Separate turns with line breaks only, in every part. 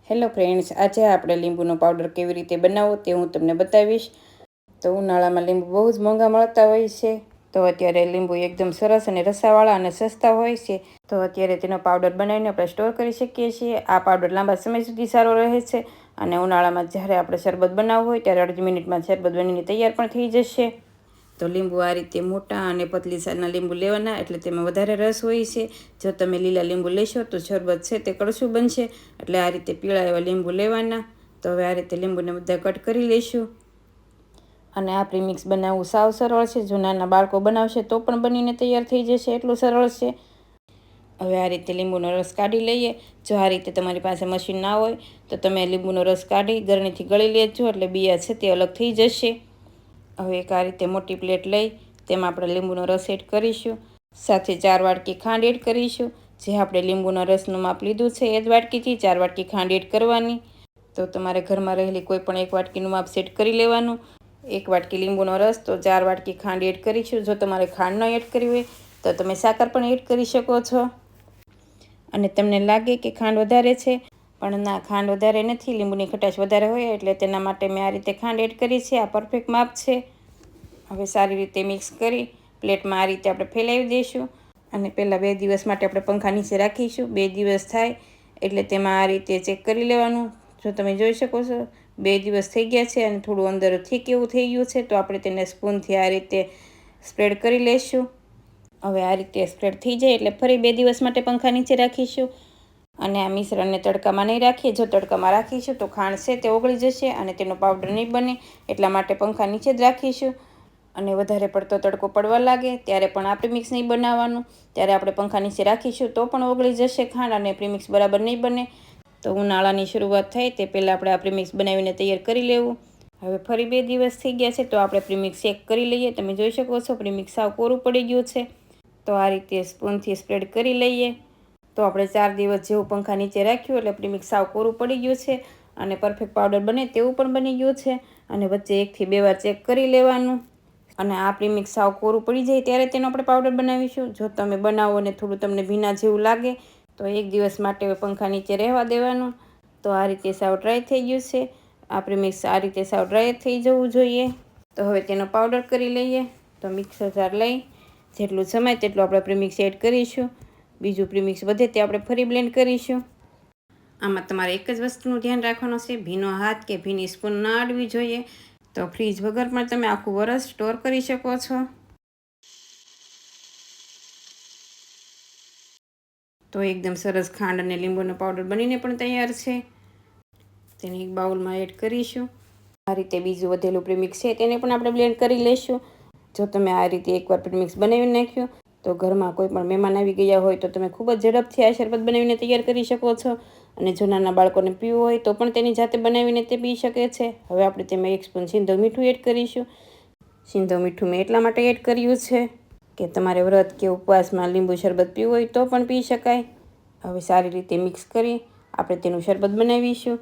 Hello friends, આજે આપણે લીંબુનો પાવડર કેવી રીતે બનાવવો તે હું તમને બતાવીશ. તો ઉનાળામાં લીંબુ બહુ જ મોંઘા મળતા હોય છે. તો અત્યારે લીંબુ એકદમ સરસ અને રસાવાળા અને સસ્તા હોય છે. તો અત્યારે તેનો પાવડર બનાવીને આપણે સ્ટોર કરી શકીએ છીએ. આ પાવડર લાંબા સમય સુધી સારો રહે છે અને ઉનાળામાં જ્યારે આપણે શરબત બનાવવું હોય ત્યારે અડધી મિનિટમાં શરબત બનીને તૈયાર પણ થઈ જશે. તો લીંબુ આ રીતે મોટા અને પતલી સાઈઝના લીંબુ લેવાના, એટલે તેમાં વધારે રસ હોય છે. જો તમે લીલા લીંબુ લેશો તો શરબત છે તે કડશું બનશે, એટલે આ રીતે પીળા એવા લીંબુ લેવાના. તો હવે આ રીતે લીંબુને બધા કટ કરી લઈશું. અને આ પ્રીમિક્સ બનાવવું સાવ સરળ છે. જો નાના બાળકો બનાવશે તો પણ બનીને તૈયાર થઈ જશે, એટલું સરળ છે. હવે આ રીતે લીંબુનો રસ કાઢી લઈએ. જો આ રીતે તમારી પાસે મશીન ના હોય તો તમે લીંબુનો રસ કાઢી ગરણીથી ગળી લેજો, એટલે બિયા છે તે અલગ થઈ જશે. હવે એક આ રીતે મોટી પ્લેટ લઈ તેમાં આપણે લીંબુનો રસ એડ કરીશું. સાથે 4 વાટકી ખાંડ એડ કરીશું. જે આપણે લીંબુના રસનું માપ લીધું છે એ જ વાટકીથી 4 વાટકી ખાંડ એડ કરવાની. તો તમારે ઘરમાં રહેલી કોઈ પણ 1 વાટકીનું માપ સેટ કરી લેવાનું. 1 વાટકી લીંબુનો રસ તો 4 વાટકી ખાંડ એડ કરીશું. જો તમારે ખાંડ ન એડ કરવી હોય તો તમે સાકર પણ એડ કરી શકો છો. અને તમને લાગે કે ખાંડ વધારે છે, પણ ના, ખાંડ વધારે નથી, લીંબુની ખટાશ વધારે હોય એટલે તેના માટે મેં આ રીતે ખાંડ એડ કરી છે. આ પરફેક્ટ માપ છે. હવે સારી રીતે મિક્સ કરી પ્લેટમાં આ રીતે આપણે ફેલાવી દઈશું. અને પહેલાં 2 દિવસ માટે આપણે પંખા નીચે રાખીશું. 2 દિવસ થાય એટલે તેમાં આ રીતે ચેક કરી લેવાનું. જો તમે જોઈ શકો છો 2 દિવસ થઈ ગયા છે અને થોડું અંદર થીક એવું થઈ ગયું છે, તો આપણે તેને સ્પૂનથી આ રીતે સ્પ્રેડ કરી લઈશું. હવે આ રીતે સ્પ્રેડ થઈ જાય એટલે ફરી 2 દિવસ માટે પંખા નીચે રાખીશું. અને આ મિશ્રણને તડકામાં નહીં રાખીએ. જો તડકામાં રાખીશું તો ખાંડ છે તે ઓગળી જશે અને તેનો પાવડર નહીં બને. એટલા માટે પંખા નીચે જ રાખીશું. અને વધારે પડતો તડકો પડવા લાગે ત્યારે પણ આ પ્રીમિક્સ નહીં બનાવવાનું. ત્યારે આપણે પંખા નીચે રાખીશું તો પણ ઓગળી જશે ખાંડ અને પ્રીમિક્સ બરાબર નહીં બને. તો ઉનાળાની શરૂઆત થાય તે પહેલાં આપણે આ પ્રીમિક્સ બનાવીને તૈયાર કરી લેવું. હવે ફરી 2 દિવસ થઈ ગયા છે તો આપણે પ્રીમિક્સ ચેક કરી લઈએ. તમે જોઈ શકો છો પ્રીમિક્સ સાવ કોરું પડી ગયું છે. તો આ રીતે સ્પૂનથી સ્પ્રેડ કરી લઈએ. તો આપણે 4 દિવસ જેવું પંખા નીચે રાખ્યું એટલે પ્રીમિક્સ સાવ કોરું પડી ગયું છે અને પરફેક્ટ પાવડર બને તેવું પણ બની ગયું છે. અને વચ્ચે 1 થી 2 વાર ચેક કરી લેવાનું. અને આ પ્રીમિક્સ સાવ કોરું પડી જાય ત્યારે તેનો આપણે પાવડર બનાવીશું. જો તમે બનાવો અને થોડું તમને ભીના જેવું લાગે તો 1 દિવસ માટે પંખા નીચે રહેવા દેવાનું. તો આ રીતે સાવ ડ્રાય થઈ ગયું છે. આ પ્રીમિક્સ આ રીતે સાવ ડ્રાય થઈ જવું જોઈએ. તો હવે તેનો પાવડર કરી લઈએ. તો મિક્સર જાર લઈ જેટલું જમાય તેટલું આપણે પ્રીમિક્સ એડ કરીશું. બીજું પ્રીમિક્સ વધે તે આપણે ફરી બ્લેન્ડ કરીશું. આમાં તમારે એક જ વસ્તુનું ધ્યાન રાખવાનું છે, ભીનો હાથ કે ભીની સ્પૂન ન અડવી જોઈએ. તો ફ્રીજ વગર પણ તમે આખું વરસ સ્ટોર કરી શકો છો. તો એકદમ સરસ ખાંડ અને લીંબુનો પાવડર બનીને પણ તૈયાર છે. તેને એક બાઉલમાં એડ કરીશું. આ રીતે બીજું વધેલું પ્રીમિક્સ છે તેને પણ આપણે બ્લેન્ડ કરી લઈશું. જો તમે આ રીતે એકવાર પ્રીમિક્સ બનાવી નાખ્યું તો ઘરમાં કોઈ પણ મહેમાન આવી ગયા હોય તો તમે ખૂબ જ ઝડપથી આ શરબત બનાવીને તૈયાર કરી શકો છો. અને જો નાના બાળકોને પીવું હોય તો પણ તેની જાતે બનાવીને તે પી શકે છે. હવે આપણે તેમાં 1 સ્પૂન સિંધવ મીઠું એડ કરીશું. સિંધવ મીઠું મેં એટલા માટે એડ કર્યું છે કે તમારે વ્રત કે ઉપવાસમાં લીંબુ શરબત પીવું હોય તો પણ પી શકાય. હવે સારી રીતે મિક્સ કરી આપણે તેનું શરબત બનાવીશું.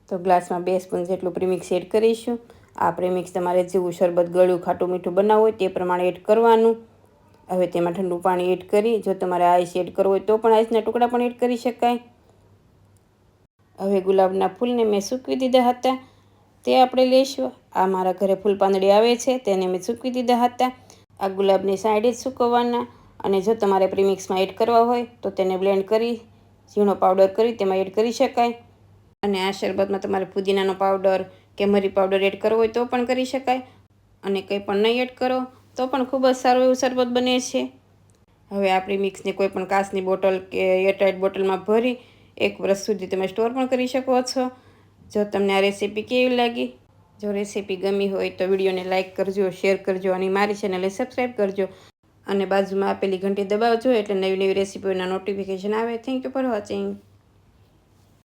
તો ગ્લાસમાં 2 સ્પૂન જેટલું પ્રીમિક્સ એડ કરીશું. આ પ્રીમિક્સ તમારે જેવું શરબત ગળ્યું ખાટું મીઠું બનાવવું હોય તે પ્રમાણે એડ કરવાનું. હવે તેમાં ઠંડુ પાણી એડ કરી જો તમારે આઈસ એડ કરવું હોય તો પણ આઈસના ટુકડા પણ એડ કરી શકાય. હવે ગુલાબના ફૂલને મેં સૂકવી દીધા હતા તે આપણે લઈશું. આ મારા ઘરે ફૂલ પાંદડી આવે છે તેને મેં સૂકવી દીધા હતા. આ ગુલાબની સાઈડે જ સૂકવવાના. અને જો તમારે પ્રીમિક્સમાં એડ કરવા હોય તો તેને બ્લેન્ડ કરી ઝીણો પાવડર કરી તેમાં એડ કરી શકાય. અને આ શરબતમાં તમારે પુદીનાનો પાવડર કે મરી પાવડર એડ કરવો હોય તો પણ કરી શકાય. અને કંઈ પણ નહીં એડ કરો તો પણ ખૂબ જ સારું એવું શરબત બને છે. હવે આ પ્રીમિક્સને કોઈ પણ કાચની બોટલ કે એરટાઇટ બોટલમાં ભરી 1 વર્ષ સુધી તમે સ્ટોર પણ કરી શકો છો. જો તમને આ રેસીપી કેવી લાગી, જો રેસીપી ગમી હોય તો વિડીયોને લાઇક કરજો, શેર કરજો અને મારી ચેનલને સબસ્ક્રાઈબ કરજો. અને બાજુમાં આપેલી ઘંટી દબાવજો એટલે નવી નવી રેસીપીઓના નોટિફિકેશન આવે. Thank you for watching.